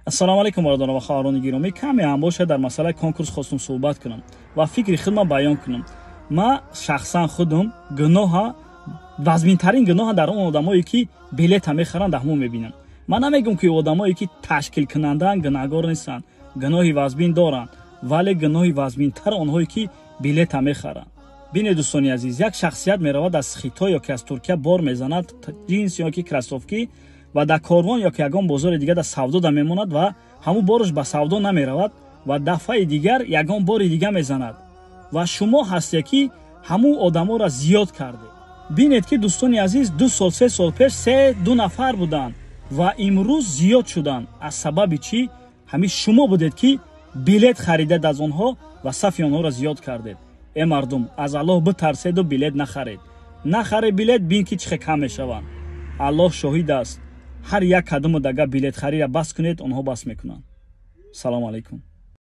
ассалому алайкум бародарон ва хоҳарони гиромӣ. каме ҳам бошад дар масъалаи конкурс хостум суҳбат кунам ва фикри худам баён кунам. ман шахсан худам гуноҳа вазминтарин гуноҳа дар он одамое ки билета мехаранд даҳмо мебинам. ман намегӯям ки одамое ки ташкилкунандаанд гунаҳгор нестанд, гуноҳи вазмин доранд, вале гуноҳи вазминтар онҳое ки билета мехаранд. бинед дӯстони азиз, як шахсият меравад аз Хитой ё ки аз Туркия бор мезанад, ҷинс ё ки кроссовки, ва дар корвон ё ки ягон бозори дигар дар савдо да мемонад ва ҳамун бораш ба савдо намеравад ва дафъаи дигар ягон бори дигар мезанад ва шумо ҳастед ки ҳамун одаморо зиёд карде. бинед ки дӯстони азиз, 2 сол 3 сол пеш 3-2 нафар буданд ва имрӯз зиёд шуданд. аз сабаби чӣ? ҳамин шумо будед ки билет харидед аз онҳо ва сафи онҳоро зиёд кардед. э мардум, аз Аллоҳ битарседу билет нахаред. нахаред билет, бин ки чӣ хел кам мешаванд. Аллоҳ шоҳид аст. ҳар як қадаму дагар билет харида бас кунед, онҳо бас мекунанд. салому алайкум.